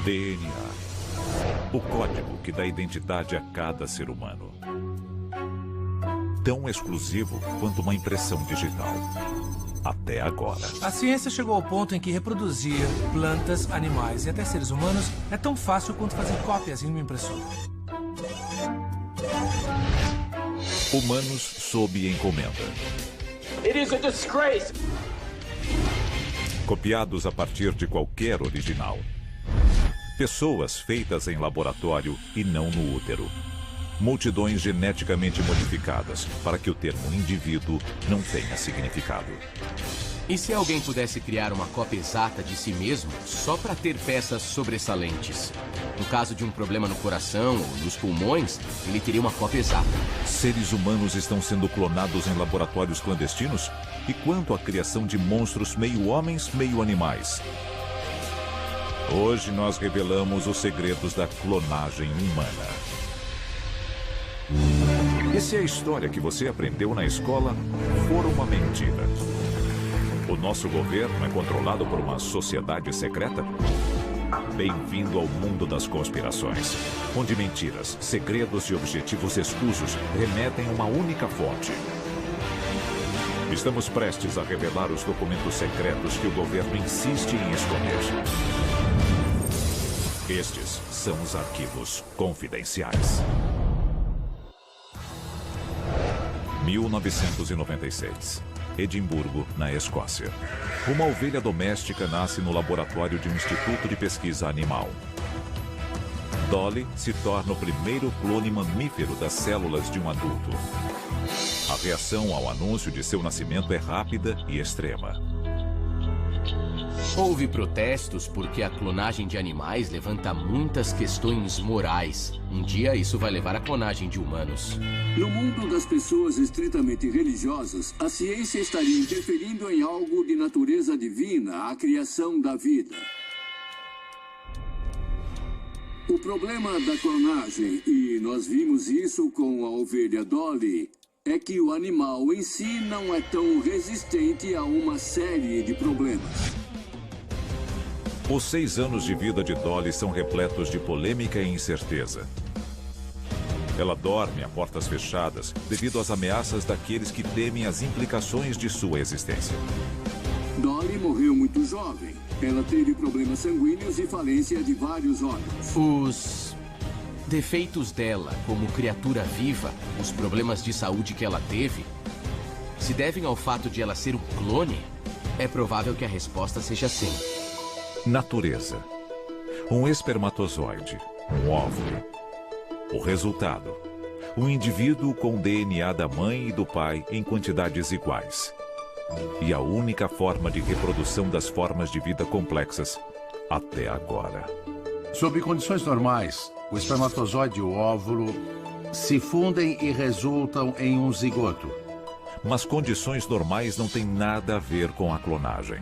DNA. O código que dá identidade a cada ser humano. Tão exclusivo quanto uma impressão digital. Até agora. A ciência chegou ao ponto em que reproduzir plantas, animais e até seres humanos é tão fácil quanto fazer cópias em uma impressora. Humanos sob encomenda. It is a disgrace. Copiados a partir de qualquer original. Pessoas feitas em laboratório e não no útero. Multidões geneticamente modificadas para que o termo indivíduo não tenha significado. E se alguém pudesse criar uma cópia exata de si mesmo só para ter peças sobressalentes? No caso de um problema no coração ou nos pulmões, ele teria uma cópia exata. Seres humanos estão sendo clonados em laboratórios clandestinos? E quanto à criação de monstros meio homens, meio animais? Hoje nós revelamos os segredos da clonagem humana. E se a história que você aprendeu na escola for uma mentira? O nosso governo é controlado por uma sociedade secreta? Bem-vindo ao mundo das conspirações, onde mentiras, segredos e objetivos escusos remetem a uma única fonte. Estamos prestes a revelar os documentos secretos que o governo insiste em esconder. Estes são os arquivos confidenciais. 1996. Edimburgo, na Escócia. Uma ovelha doméstica nasce no laboratório de um instituto de pesquisa animal. Dolly se torna o primeiro clone mamífero das células de um adulto. A reação ao anúncio de seu nascimento é rápida e extrema. Houve protestos porque a clonagem de animais levanta muitas questões morais. Um dia isso vai levar à clonagem de humanos. No mundo das pessoas estritamente religiosas, a ciência estaria interferindo em algo de natureza divina, a criação da vida. O problema da clonagem, e nós vimos isso com a ovelha Dolly, é que o animal em si não é tão resistente a uma série de problemas. Os 6 anos de vida de Dolly são repletos de polêmica e incerteza. Ela dorme a portas fechadas devido às ameaças daqueles que temem as implicações de sua existência. Dolly morreu muito jovem. Ela teve problemas sanguíneos e falência de vários órgãos. Os defeitos dela como criatura viva, os problemas de saúde que ela teve, se devem ao fato de ela ser um clone? É provável que a resposta seja sim. Natureza. Um espermatozoide, um óvulo. O resultado. Um indivíduo com DNA da mãe e do pai em quantidades iguais. E a única forma de reprodução das formas de vida complexas até agora. Sob condições normais, o espermatozoide e o óvulo se fundem e resultam em um zigoto. Mas condições normais não têm nada a ver com a clonagem.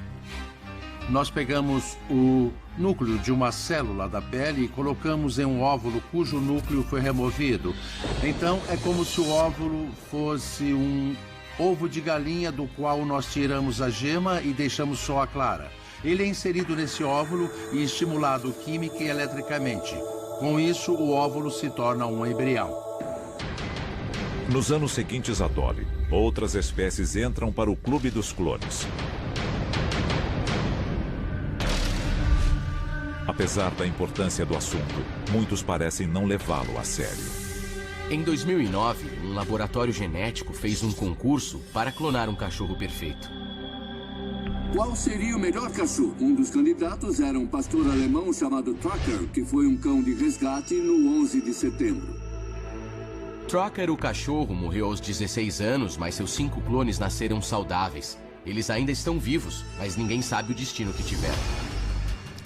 Nós pegamos o núcleo de uma célula da pele e colocamos em um óvulo cujo núcleo foi removido. Então, é como se o óvulo fosse um ovo de galinha do qual nós tiramos a gema e deixamos só a clara. Ele é inserido nesse óvulo e estimulado química e eletricamente. Com isso, o óvulo se torna um embrião. Nos anos seguintes a Dolly, outras espécies entram para o clube dos clones. Apesar da importância do assunto, muitos parecem não levá-lo a sério. Em 2009, um laboratório genético fez um concurso para clonar um cachorro perfeito. Qual seria o melhor cachorro? Um dos candidatos era um pastor alemão chamado Tracker, que foi um cão de resgate no 11 de setembro. Tracker, o cachorro, morreu aos 16 anos, mas seus 5 clones nasceram saudáveis. Eles ainda estão vivos, mas ninguém sabe o destino que tiveram.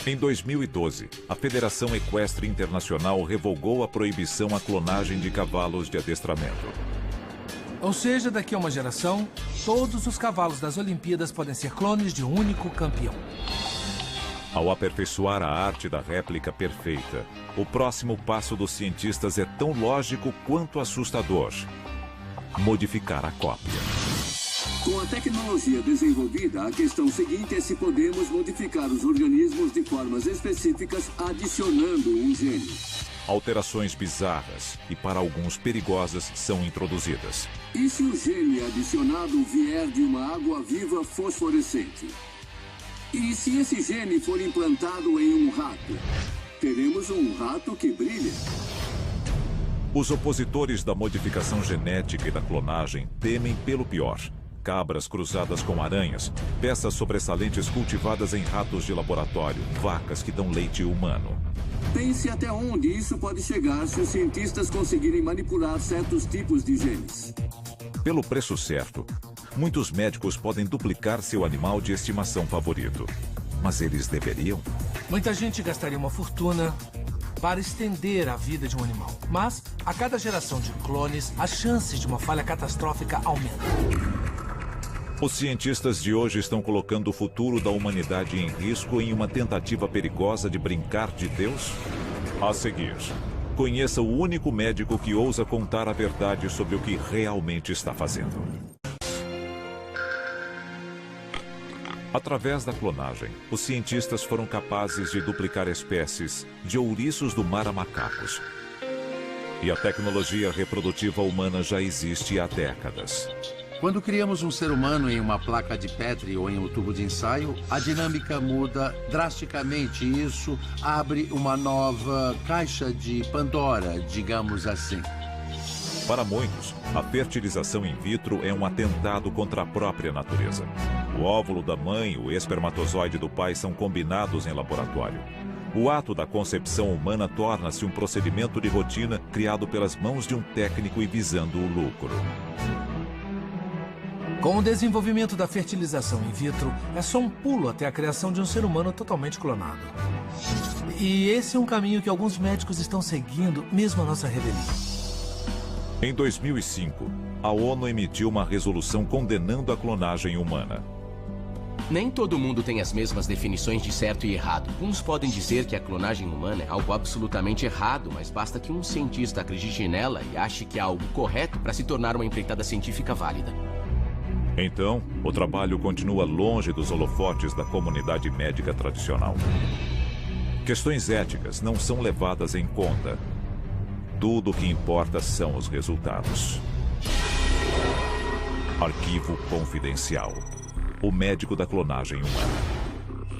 Em 2012, a Federação Equestre Internacional revogou a proibição à clonagem de cavalos de adestramento. Ou seja, daqui a uma geração, todos os cavalos das Olimpíadas podem ser clones de um único campeão. Ao aperfeiçoar a arte da réplica perfeita, o próximo passo dos cientistas é tão lógico quanto assustador: modificar a cópia. Com a tecnologia desenvolvida, a questão seguinte é se podemos modificar os organismos de formas específicas adicionando um gene. Alterações bizarras e, para alguns, perigosas são introduzidas. E se o gene adicionado vier de uma água-viva fosforescente? E se esse gene for implantado em um rato? Teremos um rato que brilha. Os opositores da modificação genética e da clonagem temem pelo pior. Cabras cruzadas com aranhas, peças sobressalentes cultivadas em ratos de laboratório, vacas que dão leite humano. Pense até onde isso pode chegar se os cientistas conseguirem manipular certos tipos de genes. Pelo preço certo, muitos médicos podem duplicar seu animal de estimação favorito. Mas eles deveriam? Muita gente gastaria uma fortuna para estender a vida de um animal. Mas, a cada geração de clones, as chances de uma falha catastrófica aumentam. Os cientistas de hoje estão colocando o futuro da humanidade em risco em uma tentativa perigosa de brincar de Deus? A seguir, conheça o único médico que ousa contar a verdade sobre o que realmente está fazendo. Através da clonagem, os cientistas foram capazes de duplicar espécies de ouriços do mar a macacos. E a tecnologia reprodutiva humana já existe há décadas. Quando criamos um ser humano em uma placa de Petri ou em um tubo de ensaio, a dinâmica muda drasticamente e isso abre uma nova caixa de Pandora, digamos assim. Para muitos, a fertilização in vitro é um atentado contra a própria natureza. O óvulo da mãe e o espermatozoide do pai são combinados em laboratório. O ato da concepção humana torna-se um procedimento de rotina criado pelas mãos de um técnico e visando o lucro. Com o desenvolvimento da fertilização in vitro, é só um pulo até a criação de um ser humano totalmente clonado. E esse é um caminho que alguns médicos estão seguindo, mesmo a nossa rebelião. Em 2005, a ONU emitiu uma resolução condenando a clonagem humana. Nem todo mundo tem as mesmas definições de certo e errado. Uns podem dizer que a clonagem humana é algo absolutamente errado, mas basta que um cientista acredite nela e ache que é algo correto para se tornar uma empreitada científica válida. Então, o trabalho continua longe dos holofotes da comunidade médica tradicional. Questões éticas não são levadas em conta. Tudo o que importa são os resultados. Arquivo confidencial. O médico da clonagem humana.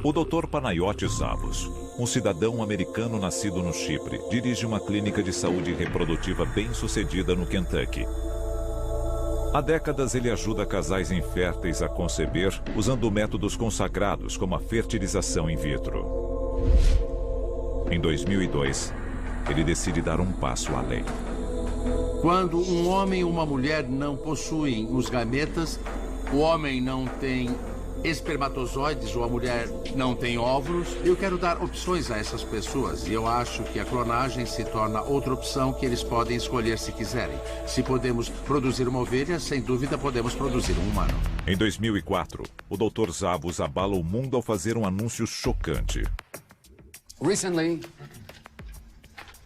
O Dr. Panayotis Zavos, um cidadão americano nascido no Chipre, dirige uma clínica de saúde reprodutiva bem-sucedida no Kentucky. Há décadas ele ajuda casais inférteis a conceber usando métodos consagrados como a fertilização in vitro. Em 2002, ele decide dar um passo além. Quando um homem e uma mulher não possuem os gametas, o homem não tem espermatozoides ou a mulher não tem óvulos, eu quero dar opções a essas pessoas e eu acho que a clonagem se torna outra opção que eles podem escolher se quiserem. Se podemos produzir uma ovelha, sem dúvida podemos produzir um humano. Em 2004, o Dr. Zavos abala o mundo ao fazer um anúncio chocante. Recently,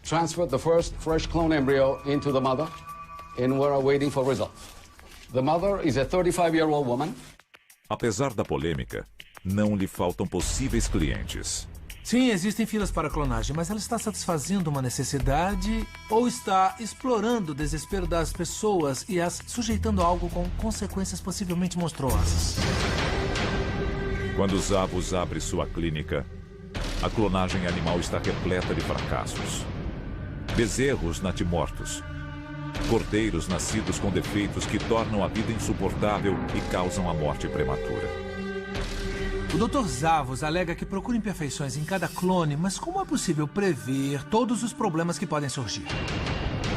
transferred the first fresh clone embryo into the mother and we're waiting for results. The mother is a 35-year-old woman. Apesar da polêmica, não lhe faltam possíveis clientes. Sim, existem filas para clonagem, mas ela está satisfazendo uma necessidade ou está explorando o desespero das pessoas e as sujeitando a algo com consequências possivelmente monstruosas. Quando Zavos abre sua clínica, a clonagem animal está repleta de fracassos. Bezerros natimortos. Cordeiros nascidos com defeitos que tornam a vida insuportável e causam a morte prematura. O Dr. Zavos alega que procura imperfeições em cada clone, mas como é possível prever todos os problemas que podem surgir?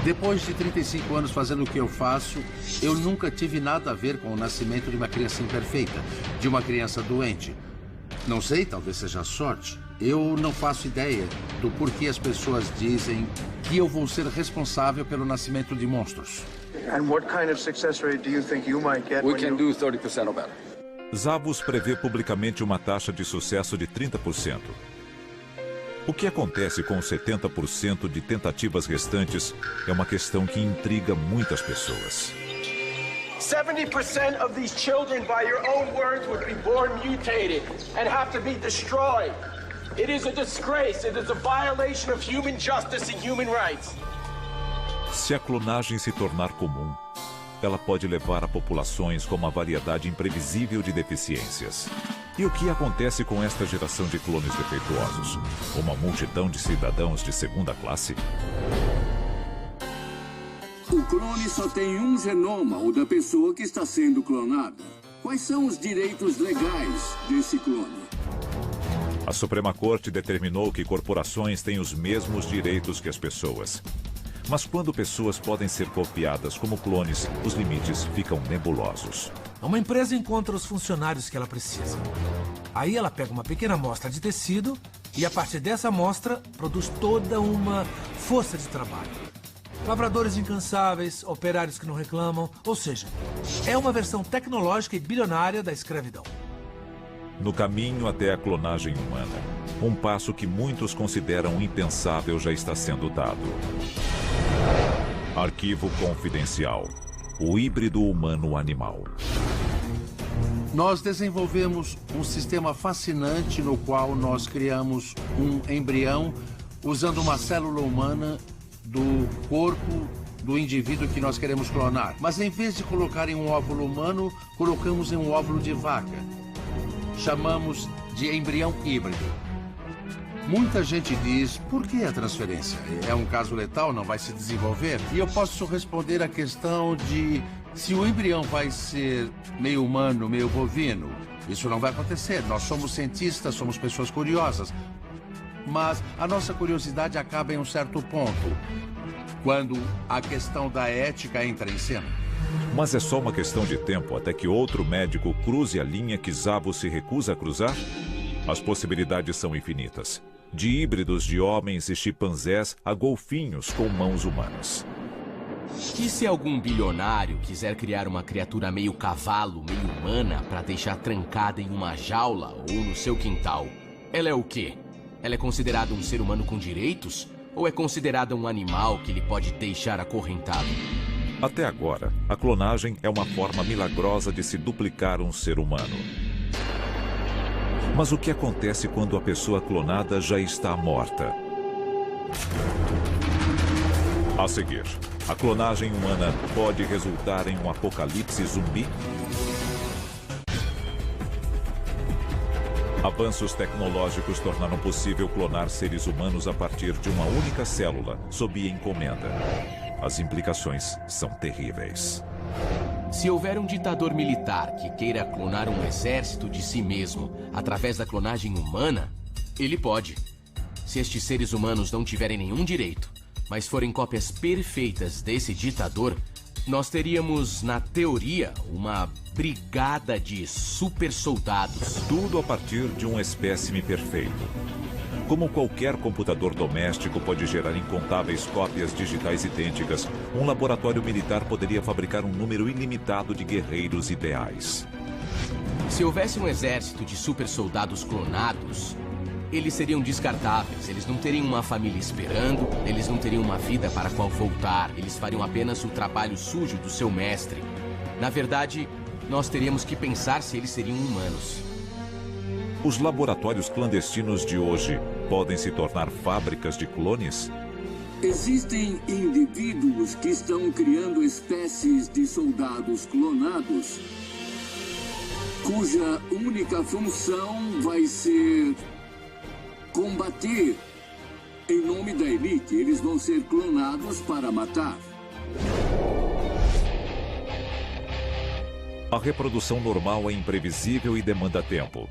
Depois de 35 anos fazendo o que eu faço, eu nunca tive nada a ver com o nascimento de uma criança imperfeita, de uma criança doente. Não sei, talvez seja sorte. Eu não faço ideia do porquê as pessoas dizem que eu vou ser responsável pelo nascimento de monstros. And what kind of success rate do you think you might get? We can do 30% or better. Zavos prevê publicamente uma taxa de sucesso de 30%. O que acontece com os 70% de tentativas restantes é uma questão que intriga muitas pessoas. 70% of these children, by your own words, would be born mutated and have to be destroyed. It is a disgrace. It is a violation of human justice and human rights. Se a clonagem se tornar comum, ela pode levar a populações com uma variedade imprevisível de deficiências. E o que acontece com esta geração de clones defeituosos? Uma multidão de cidadãos de segunda classe? O clone só tem um genoma, o da pessoa que está sendo clonada. Quais são os direitos legais desse clone? A Suprema Corte determinou que corporações têm os mesmos direitos que as pessoas. Mas quando pessoas podem ser copiadas como clones, os limites ficam nebulosos. Uma empresa encontra os funcionários que ela precisa. Aí ela pega uma pequena amostra de tecido e, a partir dessa amostra, produz toda uma força de trabalho. Lavradores incansáveis, operários que não reclamam, ou seja, é uma versão tecnológica e bilionária da escravidão. No caminho até a clonagem humana, um passo que muitos consideram impensável já está sendo dado. Arquivo confidencial. O híbrido humano-animal. Nós desenvolvemos um sistema fascinante no qual nós criamos um embrião usando uma célula humana do corpo do indivíduo que nós queremos clonar. Mas em vez de colocar em um óvulo humano, colocamos em um óvulo de vaca. Chamamos de embrião híbrido. Muita gente diz, por que a transferência? É um caso letal, não vai se desenvolver? E eu posso responder a questão de se o embrião vai ser meio humano, meio bovino. Isso não vai acontecer. Nós somos cientistas, somos pessoas curiosas. Mas a nossa curiosidade acaba em um certo ponto, quando a questão da ética entra em cena. Mas é só uma questão de tempo até que outro médico cruze a linha que Szabo se recusa a cruzar? As possibilidades são infinitas. De híbridos de homens e chimpanzés a golfinhos com mãos humanas. E se algum bilionário quiser criar uma criatura meio cavalo, meio humana, para deixar trancada em uma jaula ou no seu quintal? Ela é o quê? Ela é considerada um ser humano com direitos? Ou é considerada um animal que ele pode deixar acorrentado? Até agora, a clonagem é uma forma milagrosa de se duplicar um ser humano. Mas o que acontece quando a pessoa clonada já está morta? A seguir, a clonagem humana pode resultar em um apocalipse zumbi? Avanços tecnológicos tornaram possível clonar seres humanos a partir de uma única célula, sob encomenda. As implicações são terríveis. Se houver um ditador militar que queira clonar um exército de si mesmo através da clonagem humana, ele pode. Se estes seres humanos não tiverem nenhum direito, mas forem cópias perfeitas desse ditador, nós teríamos, na teoria, uma brigada de super soldados. Tudo a partir de um espécime perfeito. Como qualquer computador doméstico pode gerar incontáveis cópias digitais idênticas, um laboratório militar poderia fabricar um número ilimitado de guerreiros ideais. Se houvesse um exército de super soldados clonados, eles seriam descartáveis, eles não teriam uma família esperando, eles não teriam uma vida para a qual voltar, eles fariam apenas o trabalho sujo do seu mestre. Na verdade, nós teríamos que pensar se eles seriam humanos. Os laboratórios clandestinos de hoje podem se tornar fábricas de clones? Existem indivíduos que estão criando espécies de soldados clonados, cuja única função vai ser combater em nome da elite. Eles vão ser clonados para matar. A reprodução normal é imprevisível e demanda tempo.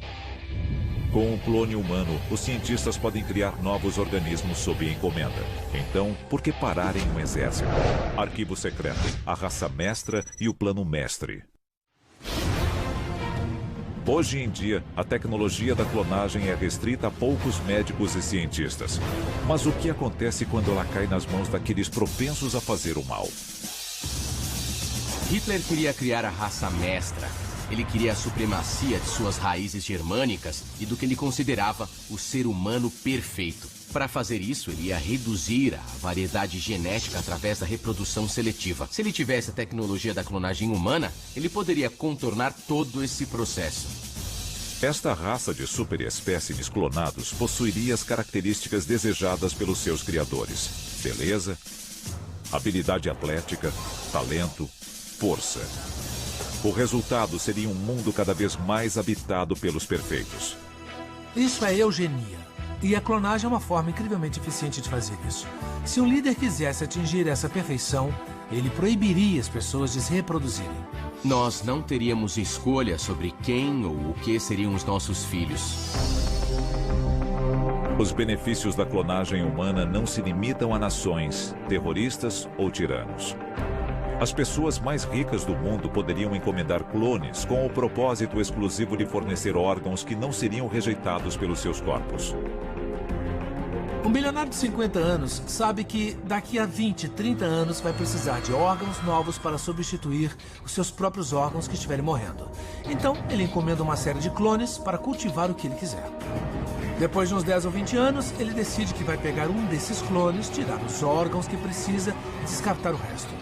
Com o clone humano, os cientistas podem criar novos organismos sob encomenda. Então, por que parar em um exército? Arquivo secreto, a raça mestra e o plano mestre. Hoje em dia, a tecnologia da clonagem é restrita a poucos médicos e cientistas. Mas o que acontece quando ela cai nas mãos daqueles propensos a fazer o mal? Hitler queria criar a raça mestra. Ele queria a supremacia de suas raízes germânicas e do que ele considerava o ser humano perfeito. Para fazer isso, ele ia reduzir a variedade genética através da reprodução seletiva. Se ele tivesse a tecnologia da clonagem humana, ele poderia contornar todo esse processo. Esta raça de superespécimes clonados possuiria as características desejadas pelos seus criadores: beleza, habilidade atlética, talento, força. O resultado seria um mundo cada vez mais habitado pelos perfeitos. Isso é eugenia. E a clonagem é uma forma incrivelmente eficiente de fazer isso. Se um líder quisesse atingir essa perfeição, ele proibiria as pessoas de se reproduzirem. Nós não teríamos escolha sobre quem ou o que seriam os nossos filhos. Os benefícios da clonagem humana não se limitam a nações, terroristas ou tiranos. As pessoas mais ricas do mundo poderiam encomendar clones com o propósito exclusivo de fornecer órgãos que não seriam rejeitados pelos seus corpos. Um bilionário de 50 anos sabe que daqui a 20, 30 anos vai precisar de órgãos novos para substituir os seus próprios órgãos que estiverem morrendo. Então, ele encomenda uma série de clones para cultivar o que ele quiser. Depois de uns 10 ou 20 anos, ele decide que vai pegar um desses clones, tirar os órgãos que precisa e descartar o resto.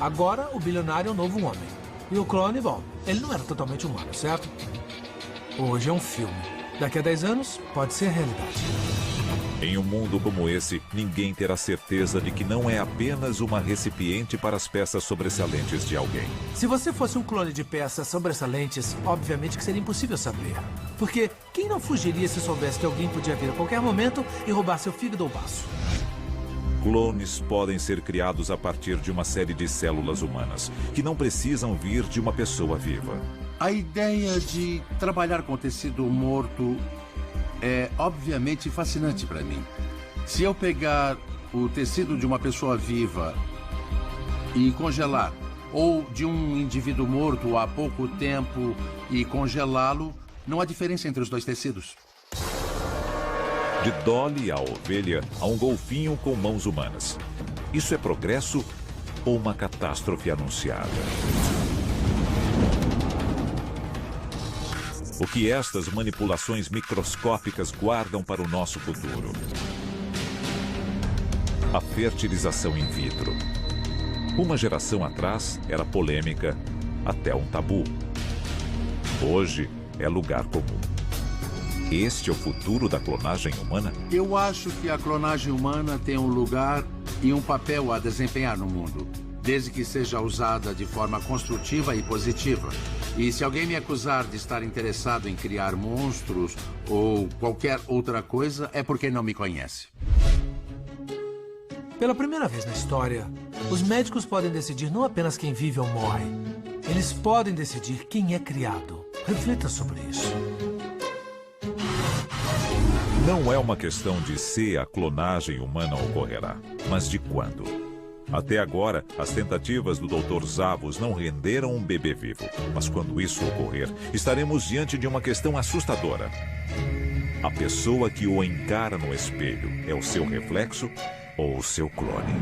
Agora, o bilionário é um novo homem. E o clone, bom, ele não era totalmente humano, certo? Hoje é um filme. Daqui a 10 anos, pode ser realidade. Em um mundo como esse, ninguém terá certeza de que não é apenas uma recipiente para as peças sobressalentes de alguém. Se você fosse um clone de peças sobressalentes, obviamente que seria impossível saber. Porque quem não fugiria se soubesse que alguém podia vir a qualquer momento e roubar seu fígado ou baço? Clones podem ser criados a partir de uma série de células humanas, que não precisam vir de uma pessoa viva. A ideia de trabalhar com tecido morto é obviamente fascinante para mim. Se eu pegar o tecido de uma pessoa viva e congelar, ou de um indivíduo morto há pouco tempo e congelá-lo, não há diferença entre os dois tecidos. De Dolly à ovelha, a um golfinho com mãos humanas. Isso é progresso ou uma catástrofe anunciada? O que estas manipulações microscópicas guardam para o nosso futuro? A fertilização in vitro. Uma geração atrás era polêmica, até um tabu. Hoje é lugar comum. Este é o futuro da clonagem humana? Eu acho que a clonagem humana tem um lugar e um papel a desempenhar no mundo, desde que seja usada de forma construtiva e positiva. E se alguém me acusar de estar interessado em criar monstros ou qualquer outra coisa, é porque não me conhece. Pela primeira vez na história, os médicos podem decidir não apenas quem vive ou morre. Eles podem decidir quem é criado. Reflita sobre isso. Não é uma questão de se a clonagem humana ocorrerá, mas de quando. Até agora, as tentativas do Dr. Zavos não renderam um bebê vivo. Mas quando isso ocorrer, estaremos diante de uma questão assustadora. A pessoa que o encara no espelho é o seu reflexo ou o seu clone?